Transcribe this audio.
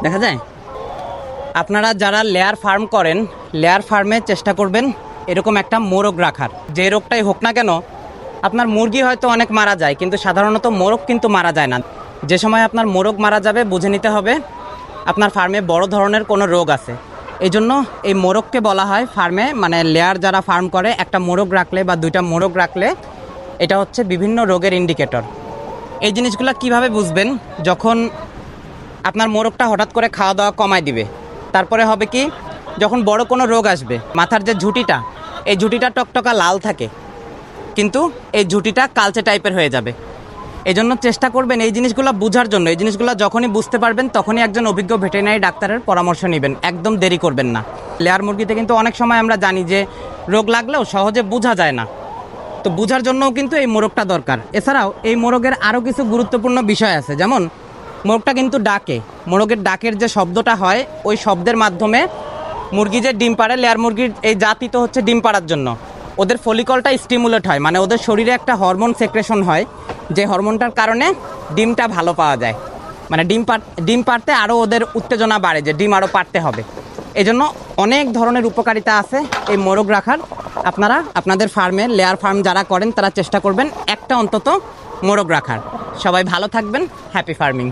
দেখা যায়। আপনারা যারা লেয়ার ফার্ম করেন, লেয়ার ফার্মে চেষ্টা করবেন এরকম একটা মোরগ রাখার। যে রোগটাই হোক না কেন, আপনার মুরগি হয়তো অনেক মারা যায়, কিন্তু সাধারণত মোরগ কিন্তু মারা যায় না। যে সময় আপনার মোরগ মারা যাবে বুঝে নিতে হবে আপনার ফার্মে বড় ধরনের কোনো রোগ আছে। এই জন্য এই মোরগকে বলা হয় ফার্মে, মানে লেয়ার যারা ফার্ম করে, একটা মোরগ রাখলে বা দুইটা মোরগ রাখলে এটা হচ্ছে বিভিন্ন রোগের ইন্ডিকেটর। এই জিনিসগুলো কিভাবে বুঝবেন? যখন আপনার মোরগটা হঠাৎ করে খাওয়া দাওয়া কমায় দিবে, তারপরে হবে কি, যখন বড় কোনো রোগ আসবে, মাথার যে ঝুঁটিটা, এই ঝুঁটিটা টকটকা লাল থাকে, কিন্তু এই ঝুঁটিটা কালচে টাইপের হয়ে যাবে। এই জন্য চেষ্টা করবেন এই জিনিসগুলো বোঝার জন্য। এই জিনিসগুলো যখনই বুঝতে পারবেন তখনই একজন অভিজ্ঞ ভেটেরিনারি ডাক্তারের পরামর্শ নেবেন, একদম দেরি করবেন না। লেয়ার মুরগিতে কিন্তু অনেক সময় আমরা জানি যে রোগ লাগলেও সহজে বোঝা যায় না, তো বোঝার জন্যও কিন্তু এই মোরগটা দরকার। এছাড়াও এই মোরগের আরও কিছু গুরুত্বপূর্ণ বিষয় আছে, যেমন মোরগটা কিন্তু ডাকে। মোরগের ডাকের যে শব্দটা হয়, ওই শব্দের মাধ্যমে মুরগি যে ডিম পাড়ে, লেয়ার মুরগির এই জাতি তো হচ্ছে ডিম পাড়ার জন্য, ওদের ফলিকলটা স্টিমুলেট হয়, মানে ওদের শরীরে একটা হরমোন সেক্রেশন হয়, যে হরমোনটার কারণে ডিমটা ভালো পাওয়া যায়। মানে ডিম পাড়তে আরও ওদের উত্তেজনা বাড়ে যে ডিম আরও পাড়তে হবে। এই জন্য অনেক ধরনের উপকারিতা আছে এই মোরগ রাখার। আপনারা আপনাদের ফার্মে, লেয়ার ফার্ম যারা করেন তারা চেষ্টা করবেন একটা অন্তত মোরগ রাখার। সবাই ভালো থাকবেন। Happy farming.